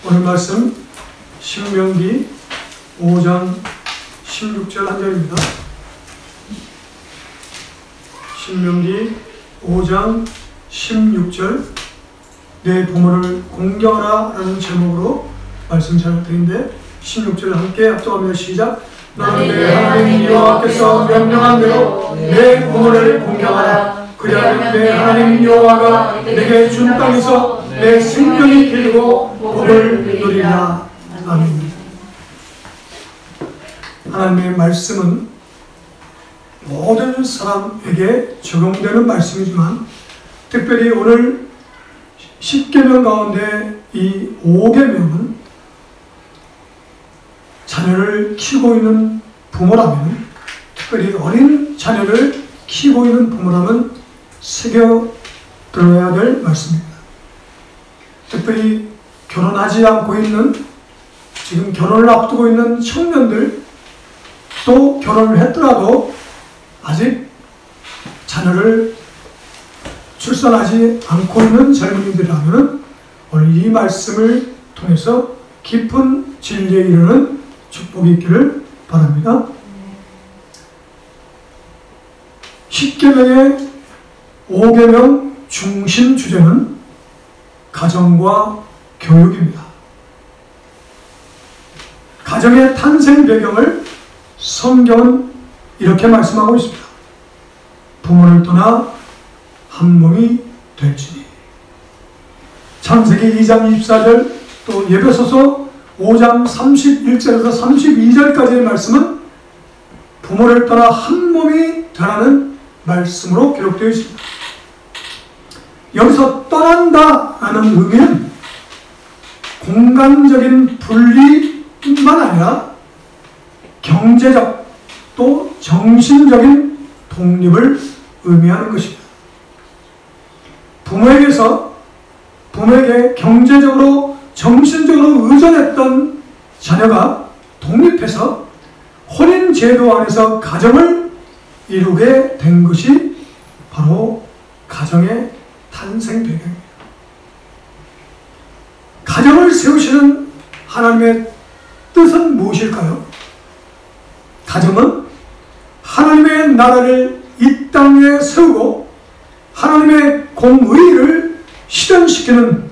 오늘 말씀 신명기 5장 16절 한 절입니다. 신명기 5장 16절 내 부모를 공경하라 라는 제목으로 말씀 전해드린데 16절 함께 합독합니다. 시작. 너는 내 하나님 여호와께서 명령한 대로 내 부모를 공경하라. 그리하면 내 하나님 여호와가 내게 준 땅에서 내 생명이 길고 복을 누리리라. 아멘. 하나님의 말씀은 모든 사람에게 적용되는 말씀이지만 특별히 오늘 10계명 가운데 이 5계명은 자녀를 키우고 있는 부모라면, 특별히 어린 자녀를 키우고 있는 부모라면 새겨들어야 될 말씀입니다. 특별히 결혼하지 않고 있는, 지금 결혼을 앞두고 있는 청년들, 또 결혼을 했더라도 아직 자녀를 출산하지 않고 있는 젊은이들이라면 오늘 이 말씀을 통해서 깊은 진리에 이르는 축복이 있기를 바랍니다. 10계명의 5계명 중심 주제는 가정과 교육입니다. 가정의 탄생 배경을 성경은 이렇게 말씀하고 있습니다. 부모를 떠나 한 몸이 될지니. 창세기 2장 24절, 또 에베소서 5장 31절에서 32절까지의 말씀은 부모를 떠나 한 몸이 되라는 말씀으로 기록되어 있습니다. 여기서 떠난다 라는 의미는 공간적인 분리뿐만 아니라 경제적 또 정신적인 독립을 의미하는 것입니다. 부모에게 경제적으로 정신적으로 의존했던 자녀가 독립해서 혼인제도 안에서 가정을 이루게 된 것이 바로 가정의 탄생 배경입니다. 가정을 세우시는 하나님의 뜻은 무엇일까요? 가정은 하나님의 나라를 이 땅에 세우고 하나님의 공의를 실현시키는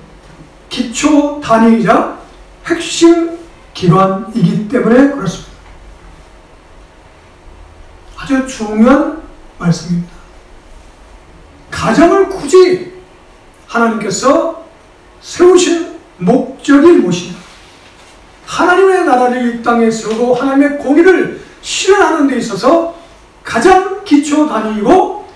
기초 단위이자 핵심 기관이기 때문에 그렇습니다. 아주 중요한 말씀입니다. 가정을 굳이 하나님께서 세우신 목적이 무엇이냐? 하나님의 나라를 이 땅에 세우고 하나님의 공의를 실현하는 데 있어서 가장 기초 단위이고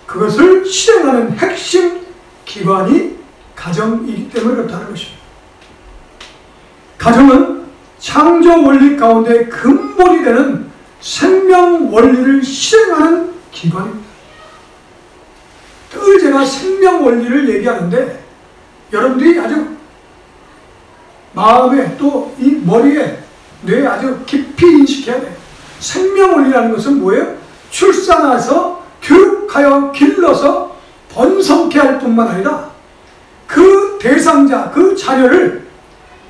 그것을 실행하는 핵심 기관이 가정이기 때문에 그렇다는 것입니다. 가정은 창조 원리 가운데 근본이 되는 생명 원리를 실행하는 기관입니다. 늘 제가 생명 원리를 얘기하는데 여러분들이 아주 마음에 또 이 머리에 뇌에 아주 깊이 인식해야 돼요. 생명 원리라는 것은 뭐예요? 출산해서 교육하여 길러서 번성케 할 뿐만 아니라 그 대상자, 그 자녀를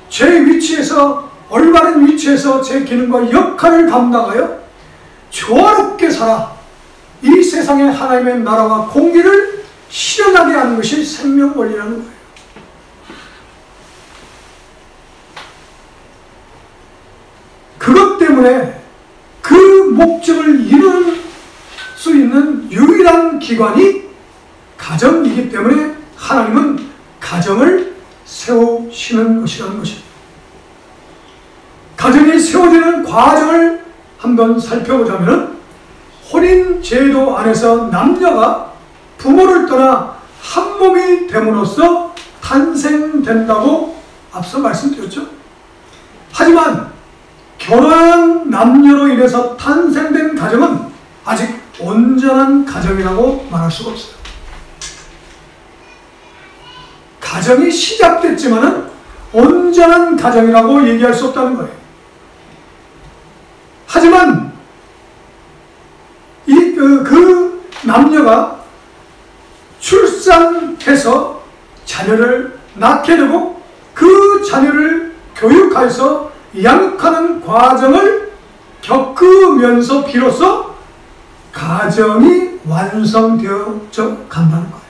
제 위치에서, 올바른 위치에서 제 기능과 역할을 감당하여 조화롭게 살아 이 세상에 하나님의 나라와 공의를 실현하게 하는 것이 생명 원리라는 거예요. 그것 때문에 그 목적을 이룰 수 있는 유일한 기관이 가정이기 때문에 하나님은 가정을 세우시는 것이라는 것입니다. 가정이 세워지는 과정을 한번 살펴보자면 혼인제도 안에서 남녀가 부모를 떠나 한 몸이 됨으로써 탄생된다고 앞서 말씀드렸죠. 하지만 결혼한 남녀로 인해서 탄생된 가정은 아직 온전한 가정이라고 말할 수가 없어요. 가정이 시작됐지만은 온전한 가정이라고 얘기할 수 없다는 거예요. 하지만 그 남녀가 출산해서 자녀를 낳게 되고 그 자녀를 교육하여서 양육하는 과정을 겪으면서 비로소 가정이 완성되어져 간다는 거예요.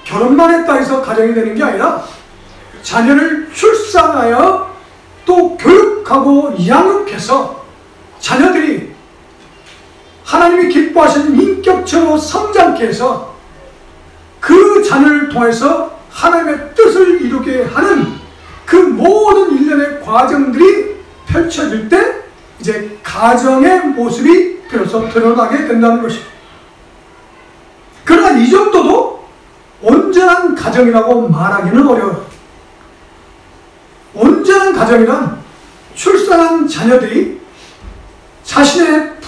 결혼만 했다 해서 가정이 되는 게 아니라 자녀를 출산하여 또 교육하고 양육해서 자녀들이 하나님이 기뻐하시는 인격체로 성장케 해서 그 자녀를 통해서 하나님의 뜻을 이루게 하는 그 모든 일련의 과정들이 펼쳐질 때 이제 가정의 모습이 비로소 드러나게 된다는 것입니다. 그러나 이 정도도 온전한 가정이라고 말하기는 어려워요. 온전한 가정이란 출산한 자녀들이 자신의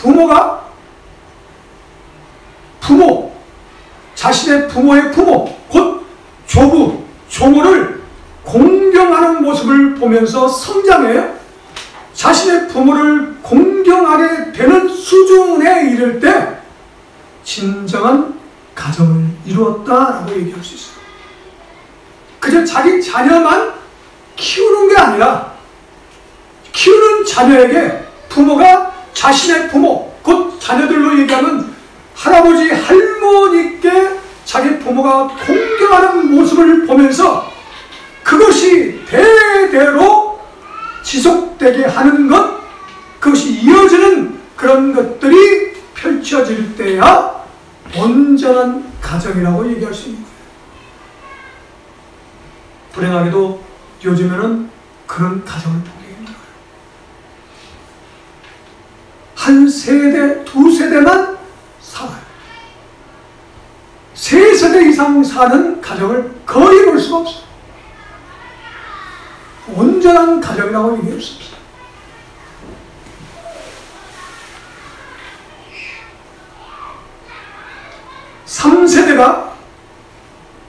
자신의 부모의 부모, 곧 조부, 조모를 공경하는 모습을 보면서 성장해요. 자신의 부모를 공경하게 되는 수준에 이를 때 진정한 가정을 이루었다라고 얘기할 수 있어요. 그저 자기 자녀만 키우는 게 아니라 키우는 자녀에게 부모가 자신의 부모, 곧 자녀들로 얘기하면 할아버지, 할머니께 자기 부모가 공경하는 모습을 보면서 그것이 대대로 지속되게 하는 것, 그것이 이어지는 그런 것들이 펼쳐질 때야 온전한 가정이라고 얘기할 수 있는 거예요. 불행하게도 요즘에는 그런 가정을 보기 힘들어요. 한 세대, 두 세대만 살아요. 세 세대 이상 사는 가정을 거의 볼 수가 없어요. 온전한 가정이라고 얘기할 수 없어요.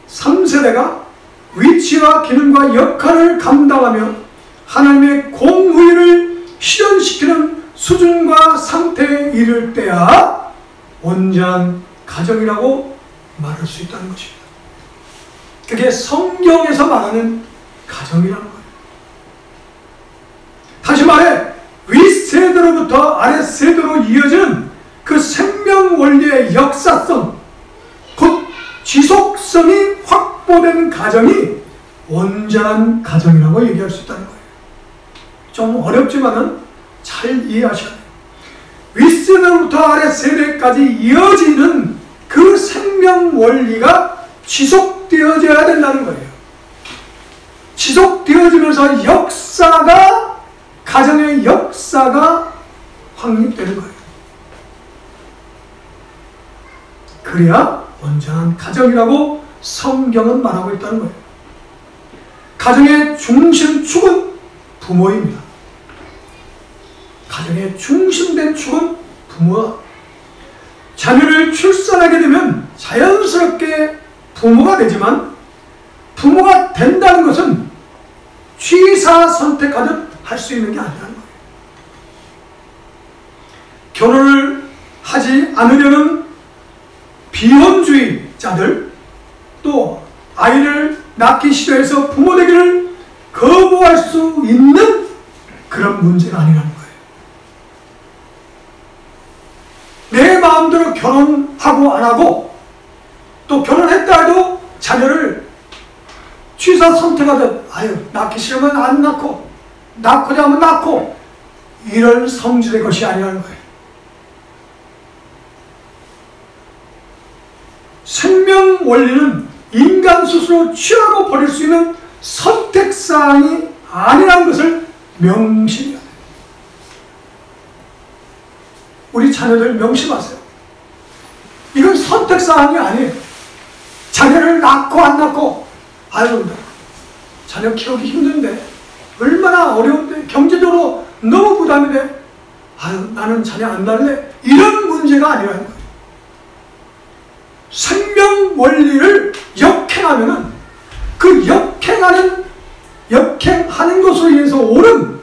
삼 세대가 위치와 기능과 역할을 감당하며 하나님의 공의를 실현시키는 수준과 상태에 이를 때야 온전한 가정이라고 말할 수 있다는 것입니다. 그게 성경에서 말하는 가정이라는 거예요. 다시 말해 윗세대로부터 아랫세대로 이어지는 그 생명 원리의 역사성, 곧 지속성이 확보된 가정이 온전한 가정이라고 얘기할 수 있다는 거예요. 좀 어렵지만은 잘 이해하셔야 돼요. 윗세대로부터 아랫세대까지 이어지는 그 생명 원리가 지속되어져야 된다는 거예요. 지속되어지면서 가정의 역사가 확립되는 거예요. 그래야 온전한 가정이라고 성경은 말하고 있다는 거예요. 가정의 중심축은 부모입니다. 가정의 중심된 축은 부모와 자녀를 출산하게 되면 자연스럽게 부모가 되지만 부모가 된다는 것은 취사 선택하듯 할 수 있는 게 아니라는 거예요. 결혼을 하지 않으려는 비혼주의자들, 또 아이를 낳기 싫어해서 부모 되기를 거부할 수 있는 그런 문제가 아니라는 거예요. 내 마음대로 결혼하고 안 하고, 또 결혼했다 해도 자녀를 취사 선택하듯 낳기 싫으면 안 낳고 낳고자 하면 낳고, 이런 성질의 것이 아니라는 거예요. 생명 원리는 인간 스스로 취하고 버릴 수 있는 선택사항이 아니라는 것을 명심해야 돼요. 우리 자녀들 명심하세요. 이건 선택사항이 아니에요. 자녀를 낳고 안 낳고, 자녀 키우기 힘든데, 얼마나 어려운데, 경제적으로 너무 부담이 돼. 나는 자녀 안 낳을래. 이런 문제가 아니라는 거예요. 생명 원리를 역행하면은 그 역행하는 것으로 인해서 오는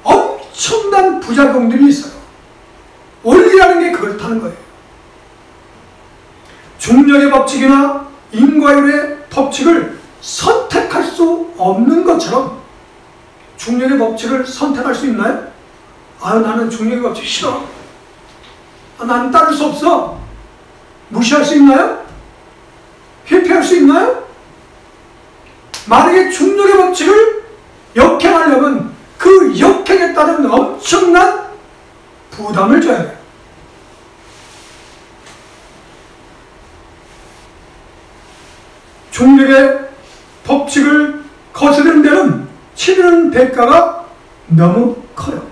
엄청난 부작용들이 있어요. 원리라는 게 그렇다는 거예요. 중력의 법칙이나 인과율의 법칙을 선택할 수 없는 것처럼 중력의 법칙을 선택할 수 있나요? 나는 중력의 법칙 싫어. 나는 따를 수 없어. 무시할 수 있나요? 회피할 수 있나요? 만약에 중력의 법칙을 역행하려면 그 역행에 따른 엄청난 부담을 줘야 돼요. 중력의 법칙을 거스르는 데는 치르는 대가가 너무 커요.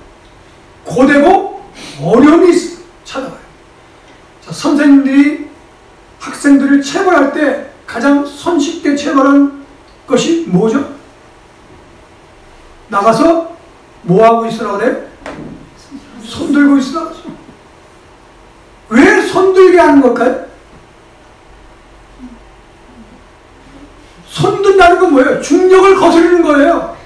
고되고 어려움이 찾아와요. 자, 선생님들이 학생들을 체벌할 때 가장 손쉽게 체벌한 것이 뭐죠? 나가서 뭐하고 있으라 그래? 손 들고 있으라 그러죠. 왜 손 들게 하는 걸까요? 손 든다는 건 뭐예요? 중력을 거스르는 거예요.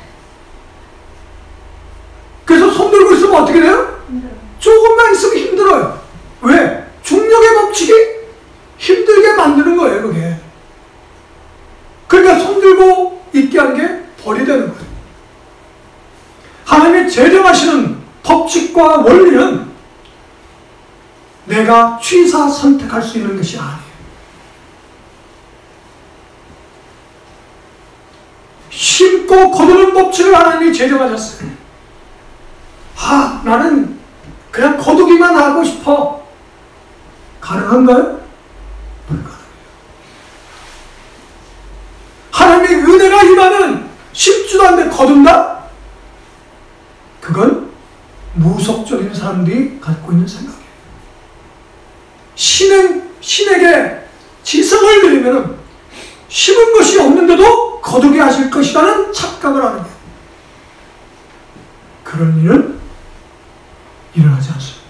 그래서 손 들고 있으면 어떻게 돼요? 조금만 있으면 힘들어요. 왜? 중력의 법칙이 힘들게 만드는 거예요, 그게. 그러니까 손 들고 있게 하는 게 벌이 되는 거예요. 하나님이 제정하시는 법칙과 원리는 내가 취사 선택할 수 있는 것이 아니에요. 심고 거두는 법칙을 하나님이 제정하셨어요. 나는 그냥 거두기만 하고 싶어. 가능한가요? 불가능해요. 하나님의 은혜가 임하는 심지도 않는데 거둔다? 그건 무속적인 사람들이 갖고 있는 생각이에요. 신에게 지성을 드리면 심은 것이 없는데도 거두게 하실 것이라는 착각을 하는 거예요. 그런 일은 일어나지 않습니다.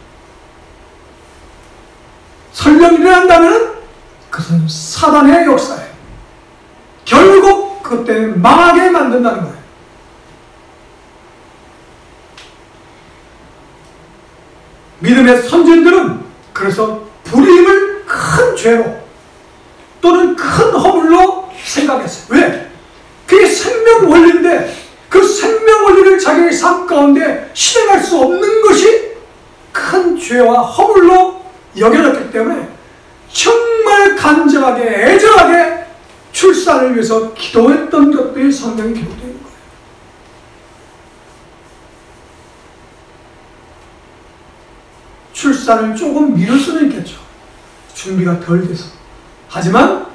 설령 일어난다면 그것은 사단의 역사예요. 결국 그것 때문에 망하게 만든다는 거예요. 믿음의 선진들은 그래서 불의임을 큰 죄로 또는 큰 허물로 생각했어요. 왜? 그게 생명 원리인데 그 생명 원리를 자기의 삶 가운데 실행할 수 없는 것이 큰 죄와 허물로 여겨졌기 때문에 정말 간절하게 애절하게 출산을 위해서 기도했던 것들이 성경에 기록되어 있는 거예요. 출산을 조금 미룰 수는 있겠죠. 준비가 덜 돼서. 하지만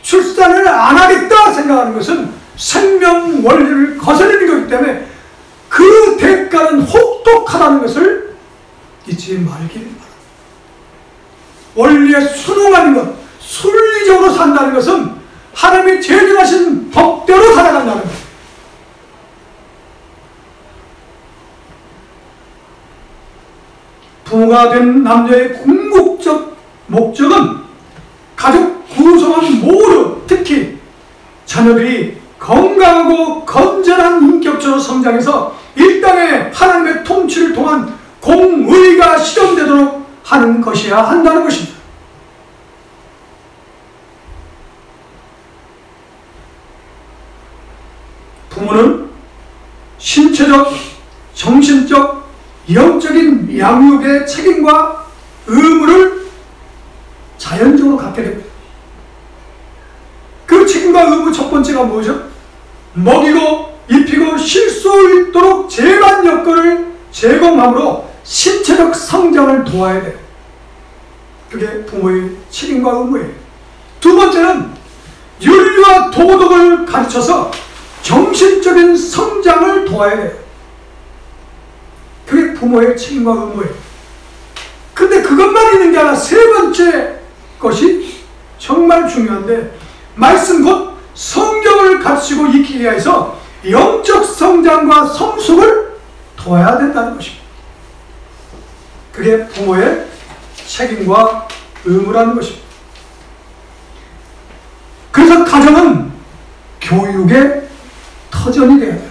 출산을 안 하겠다 생각하는 것은 생명 원리를 거스르는 것이기 때문에 그 대가는 혹독하다는 것을 잊지 말기를 바랍니다. 원리에 순응하는 것, 순리적으로 산다는 것은 하나님이 제정하신 법대로 살아간다는 것. 부모가 된 남녀의 궁극적 목적은 가족 구성원 모두, 특히 자녀들이 건강하고 건전한 인격적으로 성장해서 이 땅에 하나님의 통치를 통한 공의가 실현되도록 하는 것이어야 한다는 것입니다. 부모는 신체적, 정신적, 영적인 양육의 책임과 의무를 자연적으로 갖게 됩니다. 그 책임과 의무 첫 번째가 뭐죠? 먹이고 입히고 쉴 수 있도록 제반 여건을 제공함으로 신체적 성장을 도와야 돼요. 그게 부모의 책임과 의무예요. 두 번째는 윤리와 도덕을 가르쳐서 정신적인 성장을 도와야 돼요. 그게 부모의 책임과 의무예요. 근데 그것만 있는 게 아니라 세 번째 것이 정말 중요한데, 말씀 곧 성경을 가르치고 익히기 위해서 영적 성장과 성숙을 도와야 된다는 것입니다. 그게 부모의 책임과 의무라는 것입니다. 그래서 가정은 교육의 터전이 되어야 돼요.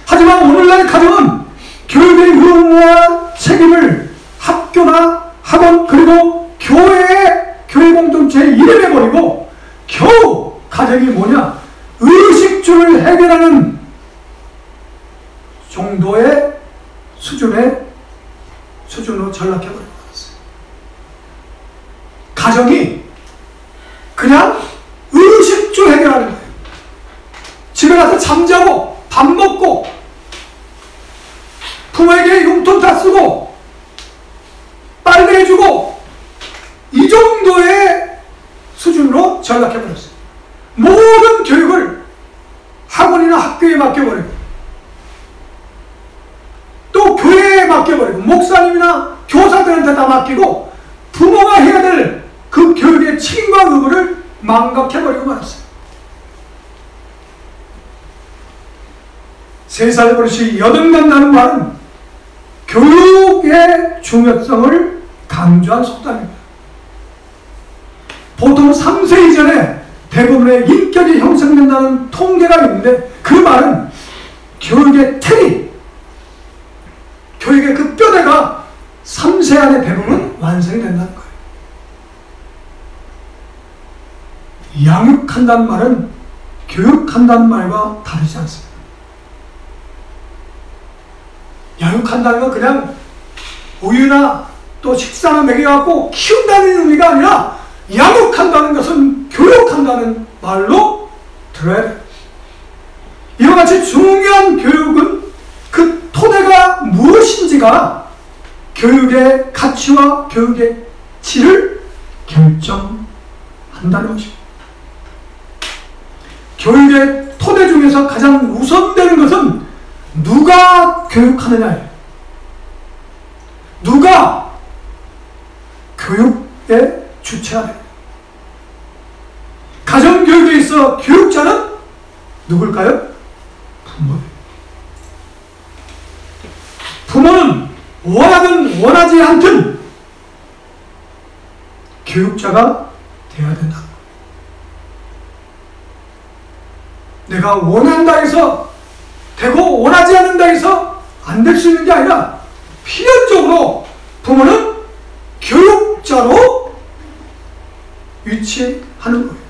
하지만 오늘날 가정은 교육의 의무와 책임을 학교나 학원 그리고 교회의 교회 공동체에 이름해버리고 겨우 가정이 뭐냐? 의식주를 해결하는 정도의 수준으로 전락해버린 거였어요. 가정이 그냥 의식주 해결하는 거예요. 집에 가서 잠자고 밥 먹고 부모에게 용돈 다 쓰고 빨래 해주고 이 정도의 수준으로 전락해버렸어요. 모든 교육을 학원이나 학교에 맡겨버리고 또 교회에 맡겨버리고 목사님이나 교사들한테 다 맡기고 부모가 해야 될 그 교육의 책임과 의무를 망각해버리고 말았어요. 3살 버릇이 여든간다는 말은 교육의 중요성을 강조한 속담입니다. 보통 3세 이전에 대부분의 인격이 형성된다는 통계가 있는데 그 말은 교육의 틀이, 교육의 그 뼈대가 3세 안에 대부분 완성이 된다는 거예요. 양육한다는 말은 교육한다는 말과 다르지 않습니다. 양육한다는 건 그냥 우유나 또 식사나 먹여갖고 키운다는 의미가 아니라 양육한다는 것은 교육한다는 말로 들어야 돼요. 이와 같이 중요한 교육은 그 토대가 무엇인지가 교육의 가치와 교육의 질을 결정한다는 것입니다. 교육의 토대 중에서 가장 우선되는 것은 누가 교육하느냐예요. 누가 교육의 주체가 돼요. 가정교육에 있어 교육자는 누굴까요? 부모예요. 부모는 원하든 원하지 않든 교육자가 되어야 된다. 내가 원한다 해서 되고 원하지 않는다 해서 안 될 수 있는 게 아니라 필연적으로 부모는 교육자로 위치하는 거예요.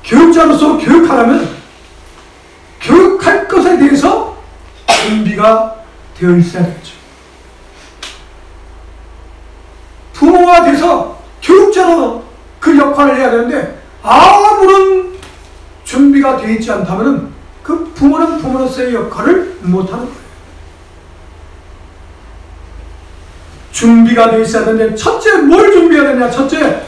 교육자로서 교육하려면 교육할 것에 대해서 준비가 되어 있어야 되겠죠. 부모가 돼서 교육자로 그 역할을 해야 되는데 아무런 준비가 되어 있지 않다면 그 부모는 부모로서의 역할을 못하는 거예요. 준비가 되어 있어야 되는데 첫째 뭘 준비해야 되냐. 첫째,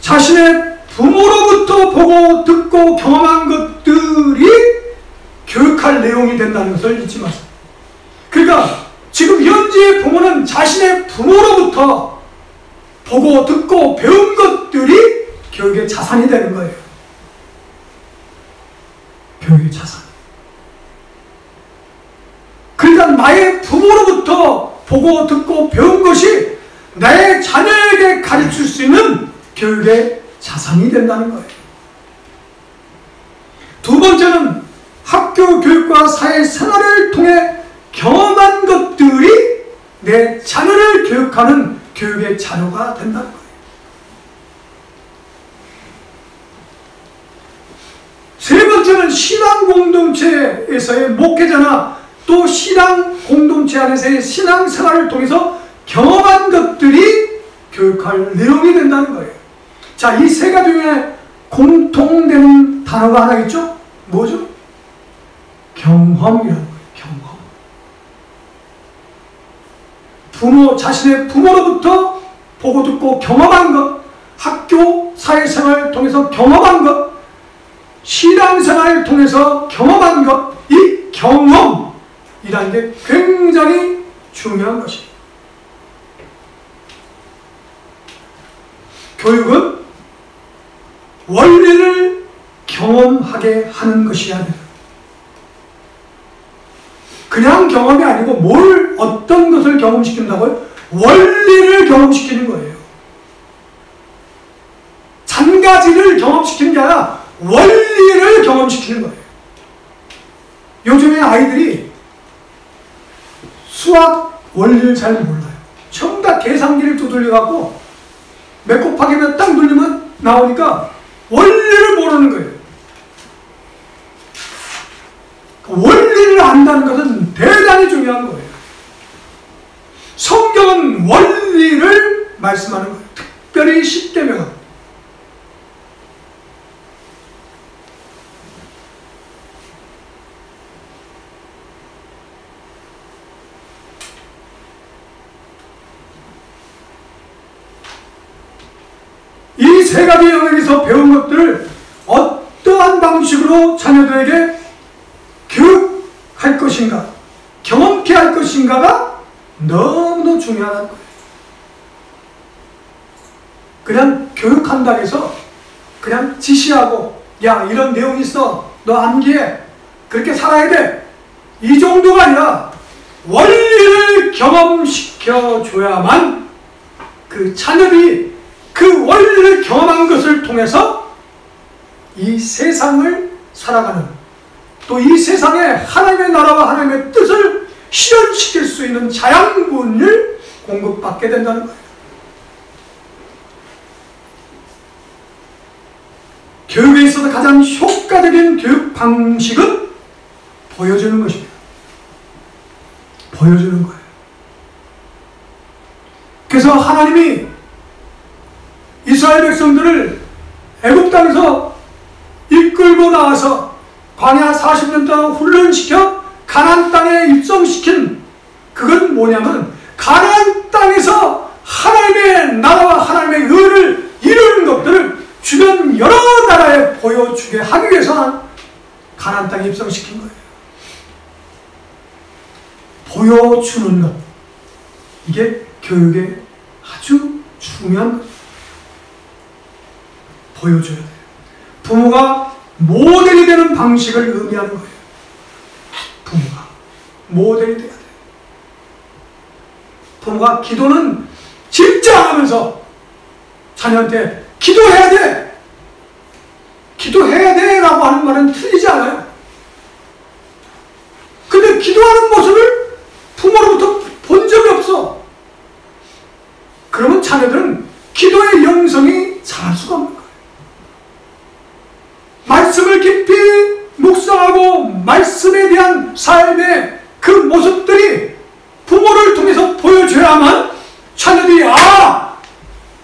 자신의 부모로부터 보고 듣고 경험한 것들이 교육할 내용이 된다는 것을 잊지 마세요. 그러니까 지금 현재의 부모는 자신의 부모로부터 보고 듣고 배운 것들이 교육의 자산이 되는 거예요. 교육의 자산. 그러니까 나의 부모로부터 보고 듣고 배운 것이 나의 자녀에게 가르칠 수 있는 교육의 자산이 된다는 거예요. 두 번째는 학교 교육과 사회생활을 통해 경험한 것들이 내 자녀를 교육하는 교육의 자료가 된다는 거예요. 세 번째는 신앙 공동체에서의 목회자나 또 신앙 공동체 안에서의 신앙생활을 통해서 경험한 것들이 교육할 내용이 된다는 거예요. 자, 이 세 가지 중에 공통되는 단어가 하나 있죠? 뭐죠? 경험이라는 거예요. 경험. 자신의 부모로부터 보고 듣고 경험한 것, 학교, 사회생활을 통해서 경험한 것, 신앙생활을 통해서 경험한 것, 이 경험이라는 게 굉장히 중요한 것입니다. 교육은 원리를 경험하게 하는 것이어야 돼요. 그냥 경험이 아니고 어떤 것을 경험시킨다고요? 원리를 경험시키는 거예요. 잔가지를 경험시키는 게 아니라 원리를 경험시키는 거예요. 요즘에 아이들이 수학 원리를 잘 몰라요. 정답 숫자 계산기를 두들려갖고 몇 곱하기 몇 딱 누르면 나오니까 원리를 모르는 거예요. 원리를 안다는 것은 대단히 중요한 거예요. 성경은 원리를 말씀하는 거예요. 특별히 십계명은. 이 세 가지 영역에서 배운 것들을 어떠한 방식으로 자녀들에게 교육할 것인가, 경험케 할 것인가가 너무나 중요하다는 거예요. 그냥 교육한다고 해서 그냥 지시하고 야 이런 내용이 있어 너 암기해 그렇게 살아야 돼 이 정도가 아니라 원리를 경험시켜 줘야만 그 자녀들이 그 원리를 경험한 것을 통해서 이 세상을 살아가는, 또 이 세상에 하나님의 나라와 하나님의 뜻을 실현시킬 수 있는 자양분을 공급받게 된다는 거예요. 교육에 있어서 가장 효과적인 교육 방식은 보여주는 것입니다. 보여주는 거예요. 그래서 하나님이 이스라엘 백성들을 애굽 땅에서 이끌고 나와서 광야 40년 동안 훈련시켜 가나안 땅에 입성시킨 그건 뭐냐면 가나안 땅에서 하나님의 나라와 하나님의 의를 이루는 것들을 주변 여러 나라에 보여주게 하기 위해서 가나안 땅에 입성시킨 거예요. 보여주는 것, 이게 교육의 아주 중요한 것. 보여줘야 돼요. 부모가 모델이 되는 방식을 의미하는 거예요. 부모가 모델이 돼야 돼요. 부모가 기도는 진짜 안 하면서 자녀한테 기도해야 돼! 기도해야 돼! 라고 하는 말은 틀리지 않아요. 근데 기도하는 모습을 부모로부터 본 적이 없어. 그러면 자녀들은 기도의 영성이 자랄 수가 없는 거예요. 말씀을 깊이 묵상하고 말씀에 대한 삶의 그 모습들이 부모를 통해서 보여줘야만 자녀들이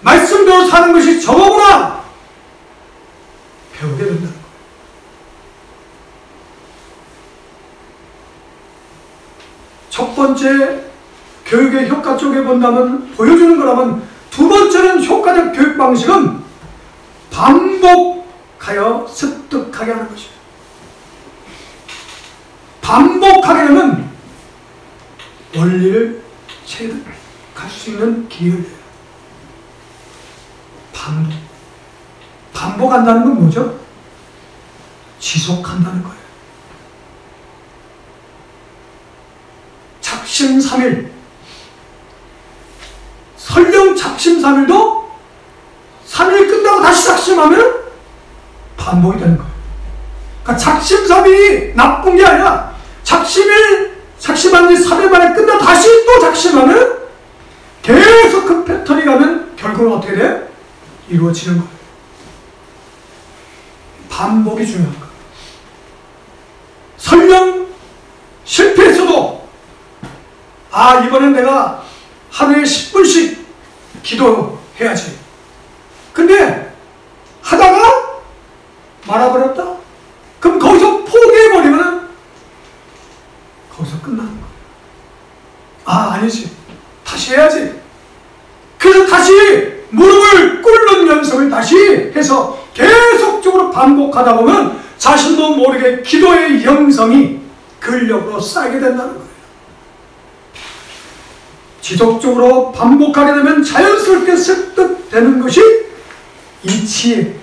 말씀대로 사는 것이 저거구나 배우게 된다는 거예요. 첫 번째 교육의 효과 쪽에 본다면 보여주는 거라면, 두 번째는 효과적 교육 방식은 반복하여 습득하게 하는 것입니다. 반복하게 하면 원리를 체득할 수 있는 기회예요. 반복한다는 건 뭐죠? 지속한다는 거예요. 작심삼일, 설령 작심삼일도 3일 끝나고 다시 작심하면 반복이 되는 거예요. 그러니까 작심삼일이 나쁜 게 아니라 작심한 지 3일 만에 끝나 다시 또 작심하면 계속 그 패턴이 가면 결국은 어떻게 돼요? 이루어지는 거예요. 반복이 중요한 거예요. 설령 실패했어도 이번엔 내가 하루에 10분씩 기도해야지. 근데 하다가 말아버렸다? 그럼 거기서 포기해버리면 거기서 끝나는 거예요. 아니지. 다시 해야지. 그래서 다시 무릎을 꿇는 연습을 다시 해서 계속적으로 반복하다 보면 자신도 모르게 기도의 영성이 근력으로 쌓이게 된다는 거예요. 지속적으로 반복하게 되면 자연스럽게 습득되는 것이 이 지혜.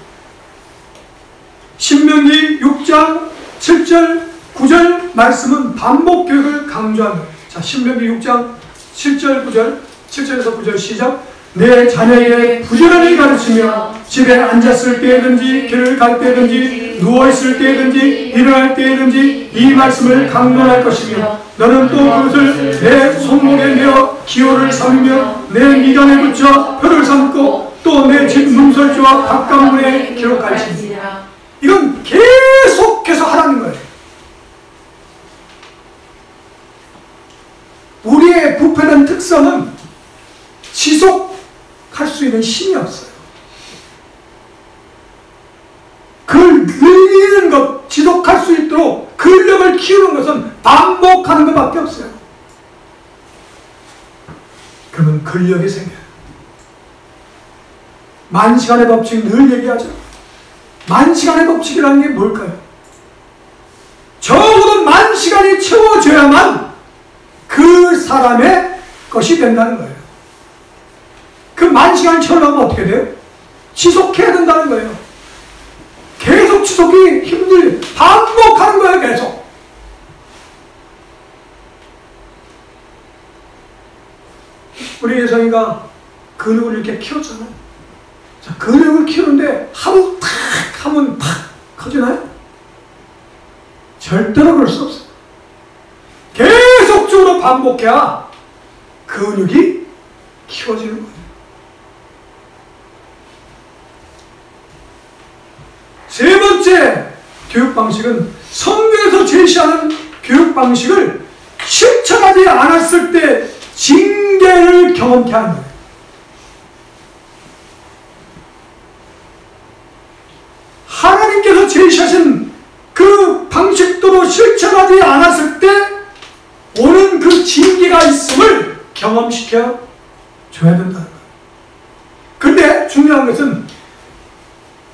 신명기 6장 7절 9절 말씀은 반복 교육을 강조한다. 자, 신명기 6장 7절 9절 7절에서 9절 시작. 내 자녀에게 부지런히 가르치며 집에 앉았을 때든지 길을 갈 때든지 누워있을 때든지 일어날 때든지 이 말씀을 강론할 것이며 너는 또 그것을 내 손목에 메어 기호를 삼으며 내 미간에 붙여 표를 삼고 또 내 집 문설주와 각각문에 기록할지니라. 이건 계속해서 하라는 거예요. 우리의 부패된 특성은 지속할 수 있는 힘이 없어요. 그걸 늘리는 것, 지속할 수 있도록 근력을 키우는 것은 반복하는 것밖에 없어요. 그러면 근력이 생겨요. 만시간의 법칙 늘 얘기하죠. 만시간의 법칙이라는 게 뭘까요? 적어도 만시간이 채워져야만 그 사람의 것이 된다는 거예요. 그 만시간을 채우려면 어떻게 돼요? 지속해야 된다는 거예요. 계속 지속이 반복하는 거예요. 계속. 우리 예성이가 근육을 이렇게 키웠잖아요. 자, 근육을 키우는데 하루 탁 하면 팍 커지나요? 절대로 그럴 수 없어요. 계속적으로 반복해야 근육이 키워지는 거예요. 세 번째 교육 방식은 성경에서 제시하는 교육 방식을 실천하지 않았을 때 징계를 경험케 하는 거예요. 하나님께서 제시하신 그 방식대로 실천하지 않았을 때 오는 그 징계가 있음을 경험시켜 줘야 된다는 거예요. 근데 중요한 것은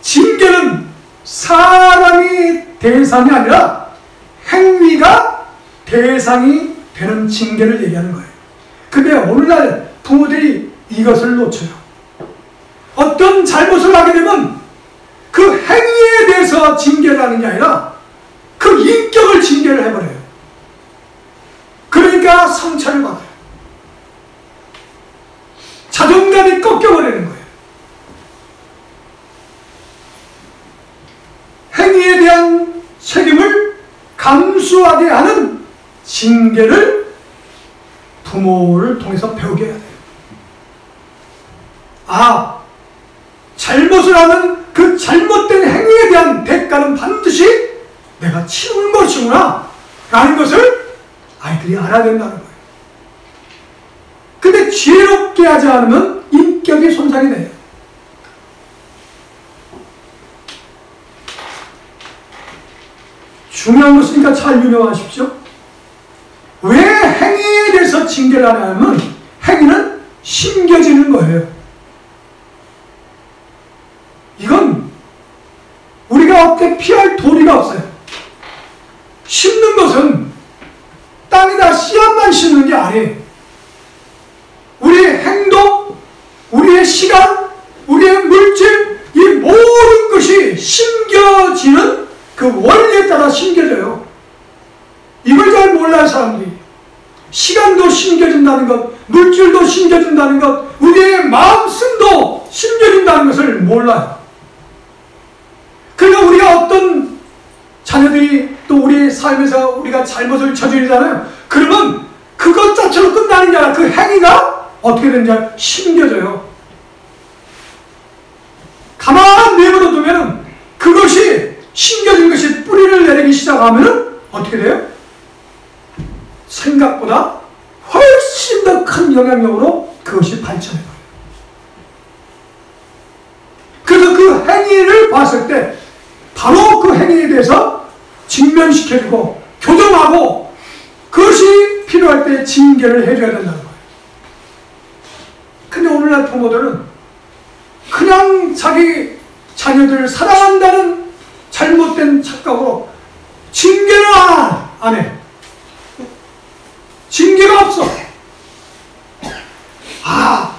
징계는 사람이 대상이 아니라 행위가 대상이 되는 징계를 얘기하는 거예요. 근데 오늘날 부모들이 이것을 놓쳐요. 어떤 잘못을 하게 되면 그 행위에 대해서 징계를 하는 게 아니라 그 인격을 징계를 해버려요. 그러니까 상처를 받아요. 자존감이 꺾여버리는 거예요. 행위에 대한 책임을 감수하게 하는 징계를 부모를 통해서 배우게 해야 돼요. 아, 잘못을 하는 그 잘못된 행위에 대한 대가는 반드시 내가 치르는 것이구나 라는 것을 아이들이 알아야 된다는 거예요. 근데 지혜롭게 하지 않으면 인격이 손상이 돼요. 중요한 것이니까 잘 유념하십시오. 왜 행위에 대해서 징계를 안 하냐면 행위는 심겨지는 거예요. 이건 우리가 어떻게 피할 도리가 없어요. 심는 것은 땅에다 씨앗만 심는 게 아니에요. 우리의 행동, 우리의 시간, 우리의 물질, 이 모든 것이 심겨지는 그 원리에 따라 심겨져요. 이걸 잘 몰라요, 사람들이. 시간도 심겨진다는 것, 물질도 심겨진다는 것, 우리의 마음씀도 심겨진다는 것을 몰라요. 그러니까 우리가 어떤 자녀들이 또 우리 삶에서 우리가 잘못을 저지르잖아요. 그러면 그것 자체로 끝나는 게 아니라 그 행위가 어떻게 되는지 심겨져요. 가만히 내버려 두면 그것이 심겨진 것이 뿌리를 내리기 시작하면 어떻게 돼요? 생각보다 훨씬 더 큰 영향력으로 그것이 발전해요. 그래서 그 행위를 봤을 때 바로 그 행위에 대해서 직면시켜주고 교정하고 그것이 필요할 때 징계를 해줘야 된다는 거예요. 근데 오늘날 부모들은 그냥 자기 자녀들을 사랑한다는 잘못된 착각으로 징계를 안 해. 징계가 없어. 아,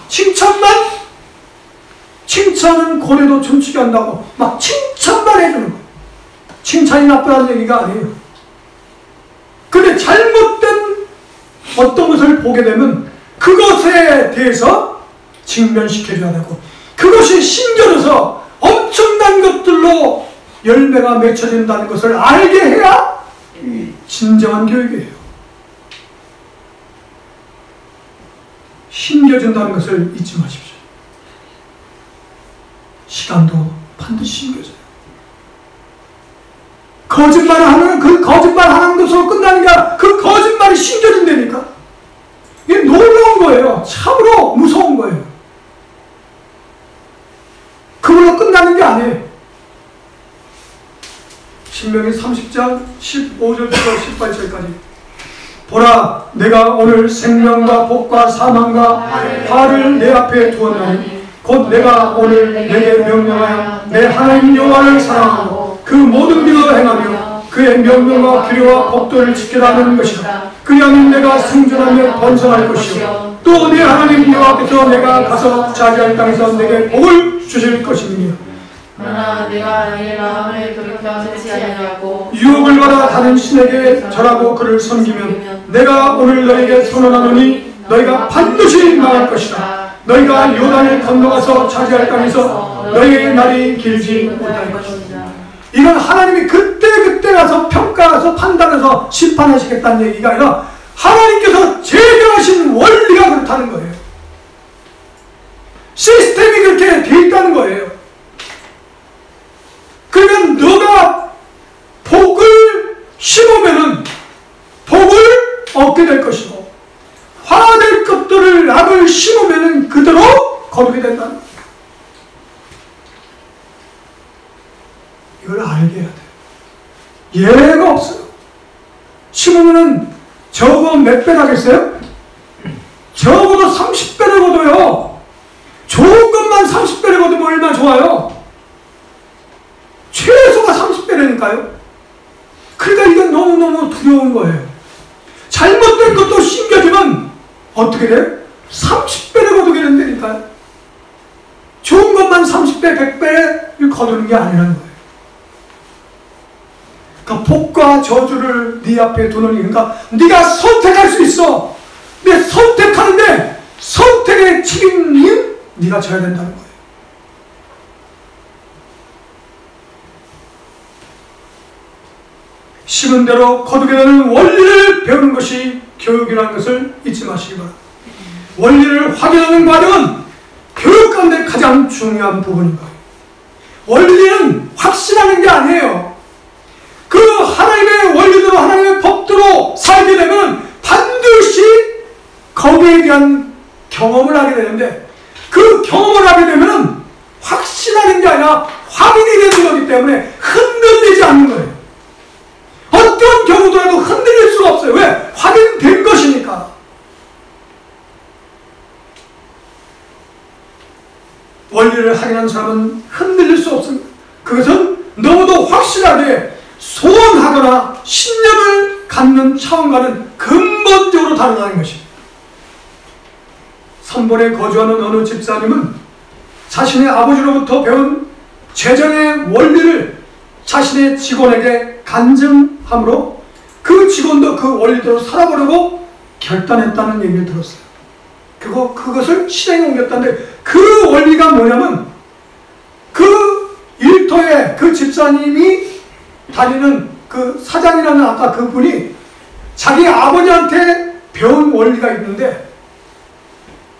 칭찬은 고래도 춤추게 한다고 막 칭찬만 해주는 거예요. 칭찬이 나쁘다는 얘기가 아니에요. 근데 잘못된 어떤 것을 보게 되면 그것에 대해서 직면시켜줘야 되고 그것이 심겨져서 엄청난 것들로 열매가 맺혀진다는 것을 알게 해야 진정한 교육이에요. 힘겨진다는 것을 잊지 마십시오. 시간도 반드시 힘겨져요. 거짓말을 하면 그 거짓말 하는 것으로 끝나는 게 아니라 그 거짓말이 심겨진다니까. 이게 놀라운 거예요. 참으로 무서운 거예요. 그걸로 끝나는 게 아니에요. 신명기 30장 15절부터 18절까지 보라, 내가 오늘 생명과 복과 사망과 화를 내 앞에 두었나니 곧 내가 오늘 내게 명령하여 내 하나님 여호와를 사랑하고 그 모든 길로 행하며 그의 명령과 규례와 법도를 지켜라는 것이라. 그리하면 내가 승전하며 번성할 것이요 또 내 하나님 여호와께서 내가 가서 차지할 땅에서 내게 복을 주실 것이니라. 그러나 내가 내 마음을 돌이켜 듣지 아니하고 유혹을 받아 다른 신에게 절하고 그를 섬기면 내가 오늘 너에게 선언하노니 너희가 반드시 망할 것이다. 너희가 요단을 건너가서 차지할 땅에서 너희의 날이 길지 못할 것이다. 이건 하나님이 그때 가서 평가해서 판단해서 심판하시겠다는 얘기가 아니라 하나님께서 제정하신 원리가 그렇다는 거예요. 시스템이 그렇게 돼 있다는 거예요. 그러면 너가 복을 심으면은 복을 얻게 될 것이고 화될 것들을 악을 심으면은 그대로 거두게 된다는 거예요. 이걸 알게 해야 돼요. 예가 없어요. 심으면은 적어 몇 배 나겠어요? 적어도 30배를 거둬요. 좋은 것만 30배를 거두면 얼마나 좋아요. 최소가 30배라니까요. 그러니까 이건 너무너무 두려운 거예요. 잘못된 것도 심겨지면 어떻게 돼요? 30배를 거두게 된다니까요. 좋은 것만 30배, 100배를 거두는 게 아니라는 거예요. 그러니까 복과 저주를 네 앞에 두는, 그러니까 네가 선택할 수 있어. 근데 선택하는데 선택의 책임은 네가 져야 된다는 거예요. 심은 대로 거두게 되는 원리를 배우는 것이 교육이라는 것을 잊지 마시기 바랍니다. 원리를 확인하는 과정은 교육 가운데 가장 중요한 부분인 거예요. 원리는 확신하는 게 아니에요. 그 하나님의 원리대로 하나님의 법대로 살게 되면 반드시 거기에 대한 경험을 하게 되는데 그 경험을 하게 되면 확신하는 게 아니라 확인이 되는 거기 때문에 흔들리지 않는 거예요. 어떤 경우더라도 흔들릴 수가 없어요. 왜? 확인된 것이니까. 원리를 확인한 사람은 흔들릴 수 없습니다. 그것은 너무도 확실하게 소원하거나 신념을 갖는 차원과는 근본적으로 다르다는 것입니다. 선본에 거주하는 어느 집사님은 자신의 아버지로부터 배운 재정의 원리를 자신의 직원에게 간증함으로 그 직원도 그 원리대로 살아보려고 결단했다는 얘기를 들었어요. 그것을 실행에 옮겼다는데 그 원리가 뭐냐면 그 일터에 그 집사님이 다니는 그 사장이라는 아까 그분이 자기 아버지한테 배운 원리가 있는데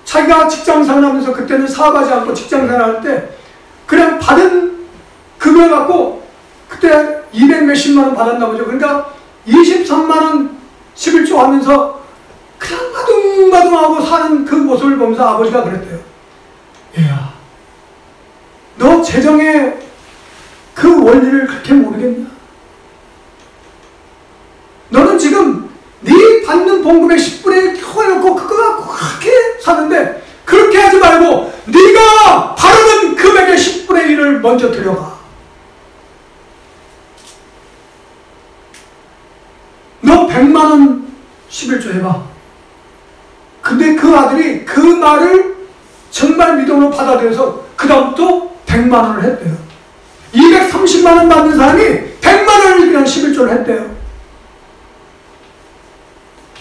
자기가 직장생활 하면서 그때는 사업하지 않고 직장생활 할 때 그냥 받은 금액 갖고 그때 200 몇십만 원 받았나 보죠. 그러니까 23만원 11조 하면서 그냥 바둥바둥하고 사는 그 모습을 보면서 아버지가 그랬대요. 얘야, 너 재정의 그 원리를 그렇게 모르겠냐? 너는 지금 네 받는 봉급의 10분의 1 커해놓고 그거 갖고 그렇게 사는데 그렇게 하지 말고 네가 바르는 금액의 10분의 1을 먼저 들여가. 너 100만원 11조 해봐. 근데 그 아들이 그 말을 정말 믿음으로 받아들여서 그 다음부터 100만원을 했대요. 230만원 받는 사람이 100만원을 그냥 11조를 했대요.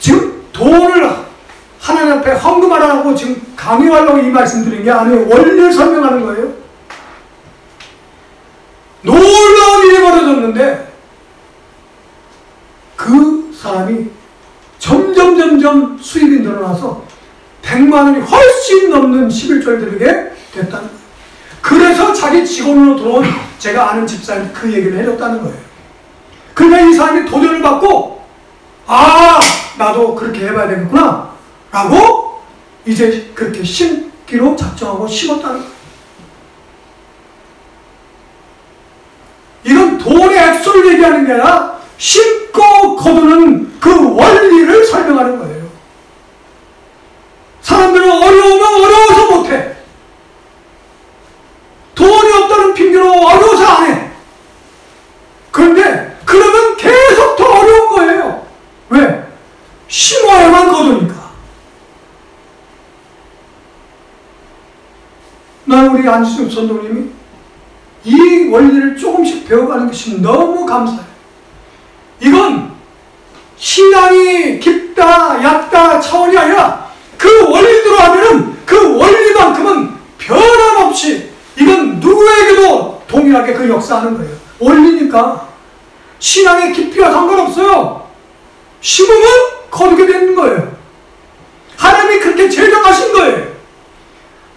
지금 돈을 하나님 앞에 헌금하라고 지금 강요하려고 이 말씀 드린 게 아니에요. 원리를 설명하는 거예요. 놀라운 있었는데 그 사람이 점점 수입이 늘어나서 100만 원이 훨씬 넘는 11조를 드리게 됐다는 거예요. 그래서 자기 직원으로 들어온 제가 아는 집사한테 그 얘기를 해줬다는 거예요. 그러니까 이 사람이 도전을 받고 아 나도 그렇게 해봐야 되겠구나 라고 이제 그렇게 심기로 작정하고 심었다는 거예요. 이건 돈의 액수를 얘기하는 게 아니라 심고 거두는 그 원리를 설명하는 거예요. 사람들은 어려우면 어려워서 못해. 돈이 없다는 핑계로 어려워서 안 해. 그런데 그러면 계속 더 어려운 거예요. 왜? 심어야만 거두니까. 나는 우리 안지승 선동님이 이 원리를 조금씩 배워가는 것이 너무 감사해요. 이건 신앙이 깊다 얕다 차원이 아니라 그 원리대로 하면은 그 원리만큼은 변함없이 이건 누구에게도 동일하게 그 역사하는 거예요. 원리니까 신앙의 깊이와 상관없어요. 심으면 거두게 되는 거예요. 하나님이 그렇게 제정하신 거예요.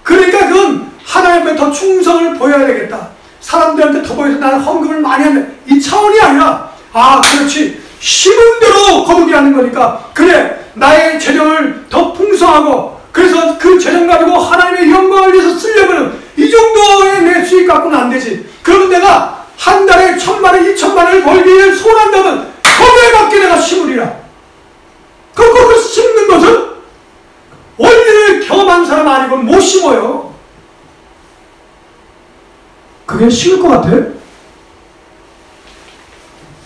그러니까 그건 하나님 앞에 더 충성을 보여야 되겠다. 사람들한테 더 보여서 나는 헌금을 많이 하면 이 차원이 아니라 아 그렇지 심은 대로 거두게 하는 거니까 그래 나의 재정을 더 풍성하고 그래서 그 재정 가지고 하나님의 영광을 위해서 쓰려면 이 정도의 내 수익 갖고는 안 되지. 그러면 내가 한 달에 1,000만 원, 2,000만 원을 벌기를 소원한다면 거기에 맞게 내가 심으리라. 그 심는 것은 원리를 경험한 사람 아니고 못 심어요. 그게 쉬울 것 같아요?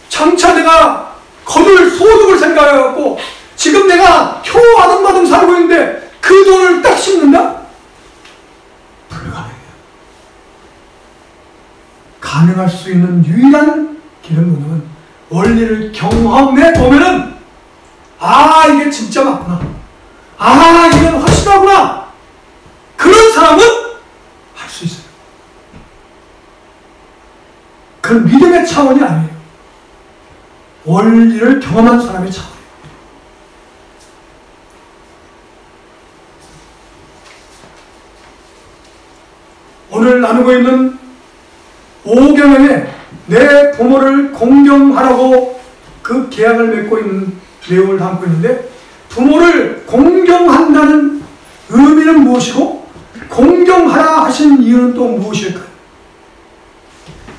장차 내가 거둘 소득을 생각해갖고 지금 내가 겨우 아등바등 살고 있는데 그 돈을 딱 심는다? 불가능해요. 가능할 수 있는 유일한 길은 뭐냐면 원리를 경험해 보면은 아 이게 진짜 맞구나. 아 이건 확실하구나. 그런 사람은 할 수 있어요. 그건 믿음의 차원이 아니에요. 원리를 경험한 사람의 차원이에요. 오늘 나누고 있는 5경영에 내 부모를 공경하라고 그 계약을 맺고 있는 내용을 담고 있는데 부모를 공경한다는 의미는 무엇이고 공경하라 하신 이유는 또 무엇일까요?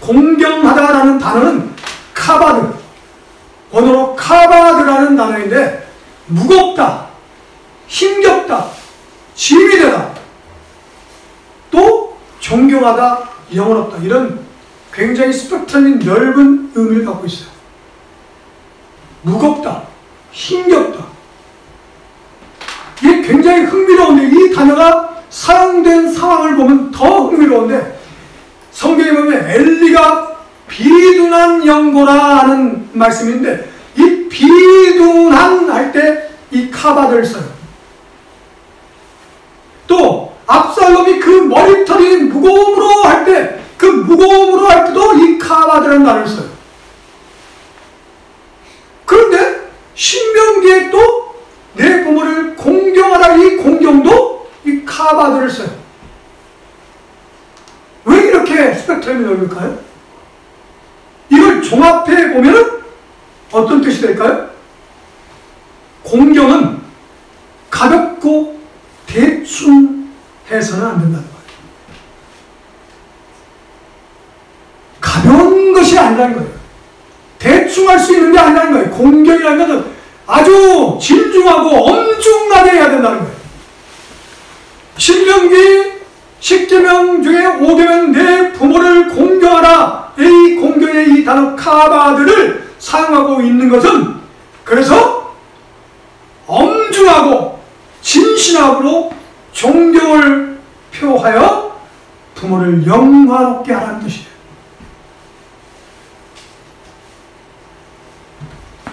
공경하다라는 단어는 카바드, 원어로 카바드라는 단어인데 무겁다, 힘겹다, 짐이 되다, 또 존경하다, 영원없다 이런 굉장히 스펙트럼이 넓은 의미를 갖고 있어요. 무겁다, 힘겹다. 이게 굉장히 흥미로운데 이 단어가 사용된 상황을 보면 더 흥미로운데 성경에 보면 엘리가 비둔한 영고라 하는 말씀인데 이 비둔한 할 때 이 카바드를 써요. 또 압살롬이 그 머리털이 무거움으로 할 때 그 무거움으로 할 때도 이 카바드라는 단어를 써요. 그런데 신명기에 또 내 부모를 공경하라 이 공경도 이 카바드를 써요. 왜 이렇게 스펙트럼이 넓을까요? 이걸 종합해 보면 어떤 뜻이 될까요? 공경은 가볍고 대충 해서는 안 된다는 거예요. 가벼운 것이 아니라는 거예요. 대충 할 수 있는 게 아니라는 거예요. 공경이라는 것은 아주 진중하고 엄중하게 해야 된다는 거예요. 신명기 10계명 중에 5계명 내 부모를 공경하라 이 공경의 이 단어 카바드를 사용하고 있는 것은 그래서 엄중하고 진실함으로 존경을 표하여 부모를 영화롭게 하라는 뜻이에요.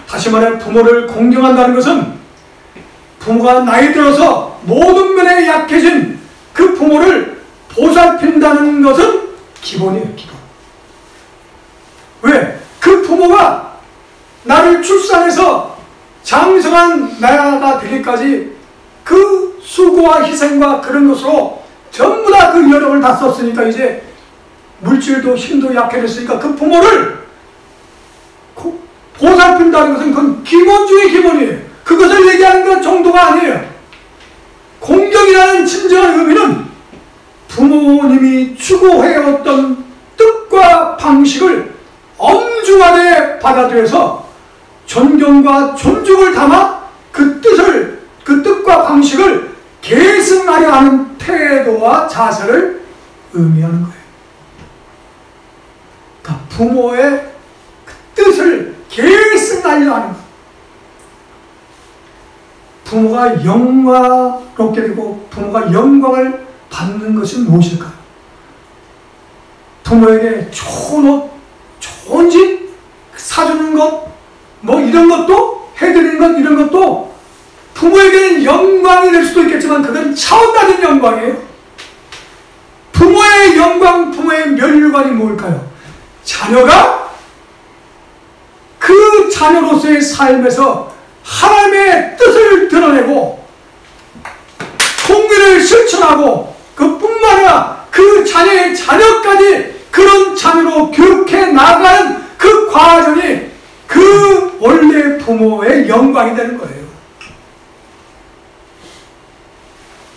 다시 말해 부모를 공경한다는 것은 부모가 나이 들어서 모든 면에 약해진 그 부모를 보살핀다는 것은 기본이에요. 기본. 왜? 그 부모가 나를 출산해서 장성한 나라가 되기까지 그 수고와 희생과 그런 것으로 전부 다 그 여력을 다 썼으니까 이제 물질도 힘도 약해졌으니까 그 부모를 보살핀다는 것은 그건 기본 중의 기본이에요. 그것을 얘기하는 것 정도가 아니에요. 공경이라는 진정한 의미는 부모님이 추구해왔던 뜻과 방식을 엄중하게 받아들여서 존경과 존중을 담아 그 뜻과 방식을 계승하려 하는 태도와 자세를 의미하는 거예요. 그러니까 부모의 그 뜻을 계승하려 하는 것. 부모가 영화롭게 되고 부모가 영광을 받는 것이 무엇일까요? 부모에게 좋은 옷, 좋은 집 사주는 것, 뭐 이런 것도 해드리는 것, 이런 것도 부모에게는 영광이 될 수도 있겠지만 그건 차원 낮은 영광이에요. 부모의 영광, 부모의 면류관이 뭘까요? 자녀가 그 자녀로서의 삶에서 하나님의 뜻을 드러내고 공의를 실천하고 그뿐만 아니라 그 자녀의 자녀까지 그런 자녀로 교육해 나가는 그 과정이 그 원래 부모의 영광이 되는 거예요.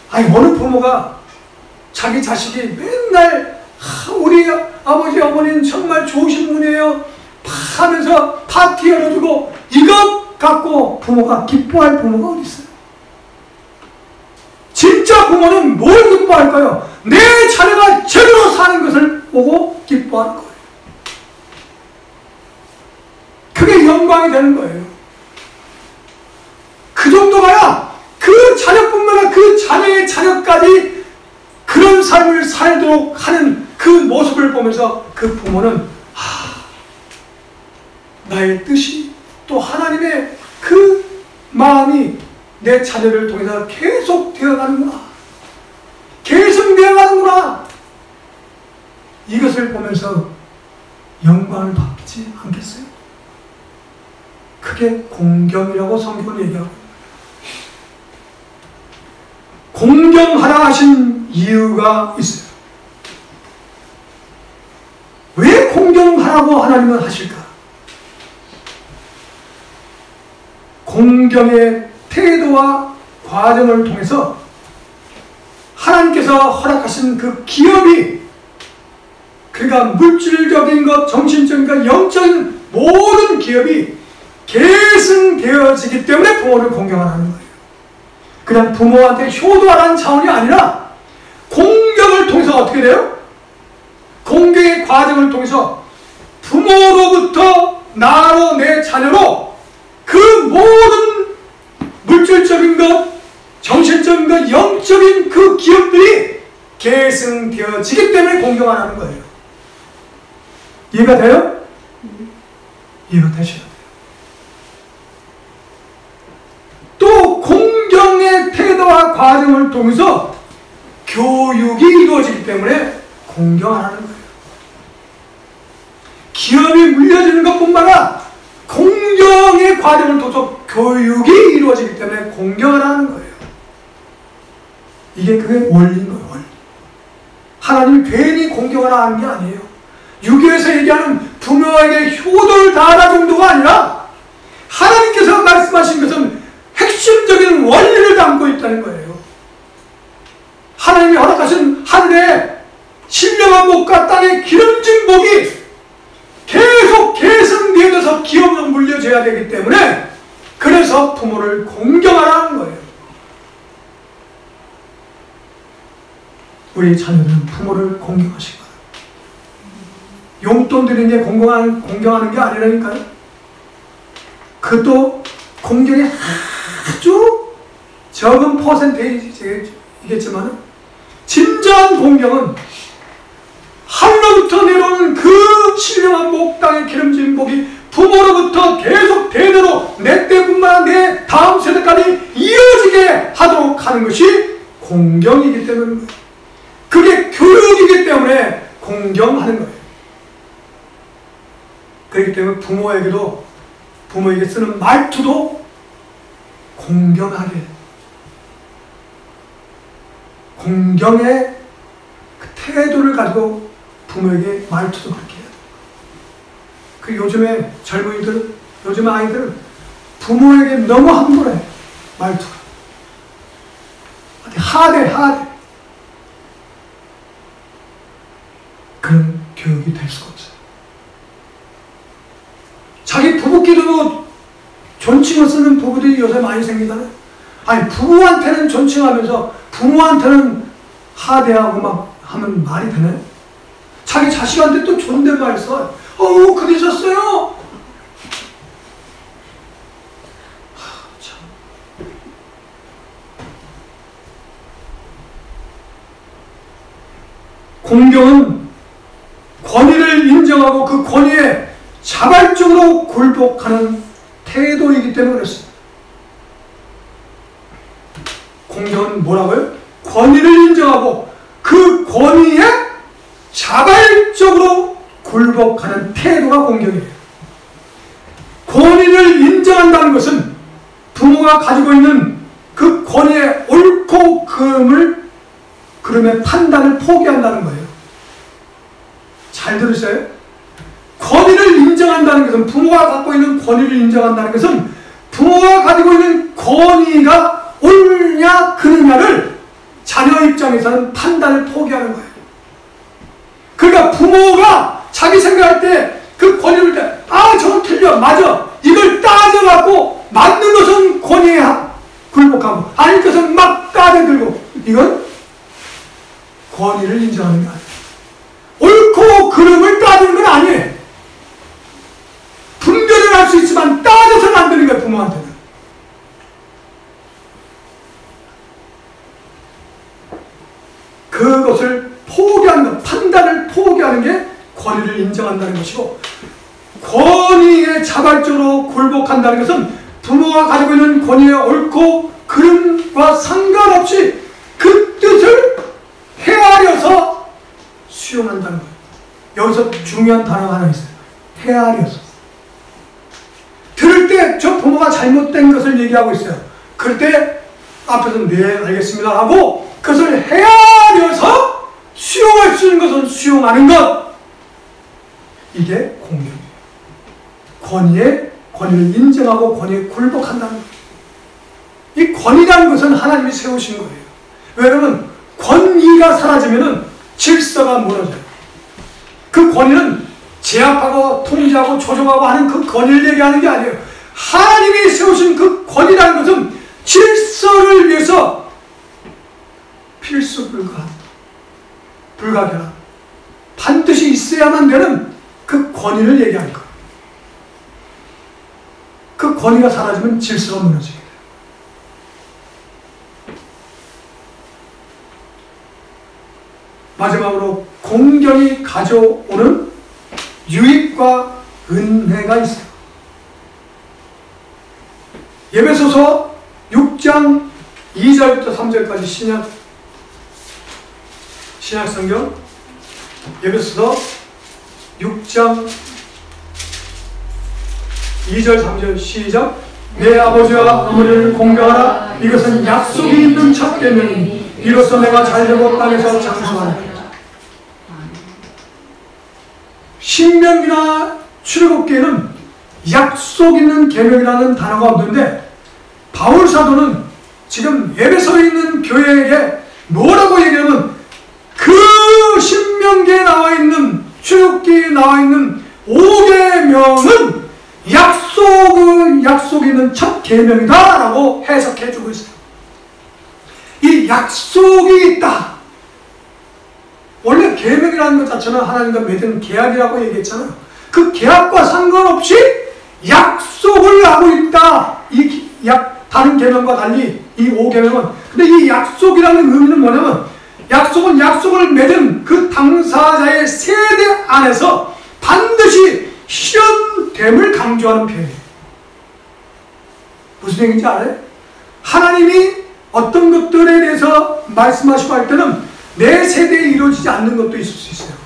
아니 어느 부모가 자기 자식이 맨날 우리 아버지 어머니는 정말 좋으신 분이에요 하면서 파티 열어주고 이것 갖고 부모가 기뻐할 부모가 어디 있어요? 진짜 부모는 뭘 기뻐할까요? 내 자녀가 제대로 사는 것을 보고 기뻐하는 거예요. 그게 영광이 되는 거예요. 그 정도가야 그 자녀뿐만 아니라 그 자녀의 자녀까지 그런 삶을 살도록 하는 그 모습을 보면서 그 부모는 나의 뜻이 또 하나님의 그 마음이 내 자녀를 통해서 계속 되어가는구나. 계승되어가는구나. 이것을 보면서 영광을 받지 않겠어요? 그게 공경이라고 성경은 얘기하고 공경하라 하신 이유가 있어요. 왜 공경하라고 하나님은 하실까? 공경의 태도와 과정을 통해서 하나님께서 허락하신 그 기업이 그러니까 물질적인 것, 정신적인 것, 영적인 모든 기업이 계승되어지기 때문에 부모를 공경하라는 거예요. 그냥 부모한테 효도하라는 차원이 아니라 공경을 통해서 어떻게 돼요? 공경의 과정을 통해서 부모로부터 나로 내 자녀로 그 모든 물질적인 것, 정신적인 것, 영적인 그 기업들이 계승되어지기 때문에 공경하라는 거예요. 이해가 돼요? 이해가 되셔야 돼요. 또 공경의 태도와 과정을 통해서 교육이 이루어지기 때문에 공경하라는 거예요. 기업이 물려지는 것뿐만 아니라 공경의 과정을 통해서 교육이 이루어지기 때문에 공경하라는 거예요. 이게 그게 원리인 거예요. 원리. 하나님이 괜히 공경하라 하는 게 아니에요. 유교에서 얘기하는 부모에게 효도를 다하라 정도가 아니라 하나님께서 말씀하신 것은 핵심적인 원리를 담고 있다는 거예요. 하나님이 허락하신 하늘의 신령한 복과 땅의 기름진 복이 계속 계승되어져서 기업으로 물려져야 되기 때문에 그래서 부모를 공경하라는 거예요. 우리 자녀들은 부모를 공경하실 거예요. 용돈 드리는 게 공경하는 게 아니라니까요. 그것도 공경의 아주 적은 퍼센테이지겠지만 진정한 공경은 하늘로부터 내려오는 그 신령한 복, 땅의 기름진 복이 부모로부터 계속 대대로 내 때뿐만 아니라 내 다음 세대까지 이어지게 하도록 하는 것이 공경이기 때문입니다. 그게 교육이기 때문에 공경하는 거예요. 그렇기 때문에 부모에게 쓰는 말투도 공경하게, 공경의 그 태도를 가지고 부모에게 말투도 그렇게 해야 돼요. 그 요즘에 젊은이들, 요즘 아이들은 부모에게 너무 함부로해. 말투가 하대. 그런 교육이 될 수가 없어요. 자기 부부끼리도 존칭을 쓰는 부부들이 요새 많이 생기잖아요. 아니, 부부한테는 존칭하면서 부모한테는 하대하고 막 하면 말이 되나요? 자기 자식한테 또 존댓말 써. 그러셨어요? 참. 공경은 권위를 인정하고 그 권위에 자발적으로 굴복하는 태도이기 때문에 그렇습니다. 공경은 뭐라고요? 권위를 인정하고 그 권위에 자발적으로 굴복하는 태도가 공경이에요. 권위를 인정한다는 것은 부모가 가지고 있는 그 권위의 옳고 그름의 판단을 포기한다는 거예요. 잘 들으세요? 권위를 인정한다는 것은, 부모가 갖고 있는 권위를 인정한다는 것은 부모가 가지고 있는 권위가 옳냐 그르냐를 자녀 입장에서는 판단을 포기하는 거예요. 그러니까 부모가 자기 생각할 때 그 권위를 때, 저건 틀려, 맞아, 이걸 따져갖고 맞는 것은 권위에 굴복하고 아닌 것은 막 따져들고, 이건 권위를 인정하는 게 아니에요. 옳고 그름을 따지는 건 아니에요. 분별을 할 수 있지만 따져서는 안 되는 거예요, 부모한테는. 그것을 포기하는 것, 판단을 포기하는 게 권위를 인정한다는 것이고, 권위에 자발적으로 굴복한다는 것은 부모가 가지고 있는 권위의 옳고 그름과 상관없이 그 뜻을 헤아려서 수용한다는 거예요. 여기서 중요한 단어가 하나 있어요. 헤아려서. 들을 때 저 부모가 잘못된 것을 얘기하고 있어요. 그럴 때 앞에서 네, 알겠습니다 하고 그것을 헤아려서 수용할 수 있는 것은 수용하는 것. 이게 공경이에요. 권위를 인정하고 권위에 굴복한다는 것. 이 권위라는 것은 하나님이 세우신 거예요. 왜냐하면 권위가 사라지면 질서가 무너져요. 그 권위는 제압하고 통제하고 조종하고 하는 그 권위를 얘기하는 게 아니에요. 하나님이 세우신 그 권위라는 것은 질서를 위해서 필수 불가결한 반드시 있어야만 되는 그 권위를 얘기하는 거예요. 그 권위가 사라지면 질서가 무너지게 돼요. 마지막으로 공경이 가져오는 유익과 은혜가 있어요. 에베소서 6장 2절부터 3절까지 신약성경 에베소서 6장 2절 3절 시작. 내 아버지와 어머니를 공경하라. 이것은 약속이 있는 첫 계명이니 이로써 내가 잘되고 땅에서 장수하리라. 신명기나 출애굽기에는 약속 있는 계명이라는 단어가 없는데, 바울 사도는 지금 에베소에 있는 교회에게 뭐라고 얘기하면, 그 신명기에 나와 있는, 출애굽기에 나와 있는 5계명은 약속 있는 첫 계명이다 라고 해석해 주고 있어요. 이 약속이 있다. 원래 계명이라는 것 자체는 하나님과 맺은 계약이라고 얘기했잖아요. 그 계약과 상관없이 약속을 하고 있다. 다른 계명과 달리 이 5계명은. 근데 이 약속이라는 의미는 뭐냐면, 약속은 약속을 맺은 그 당사자의 세대 안에서 반드시 실현됨을 강조하는 표현이에요. 무슨 얘기인지 알아요? 하나님이 어떤 것들에 대해서 말씀하시고 할 때는 내 세대에 이루어지지 않는 것도 있을 수 있어요.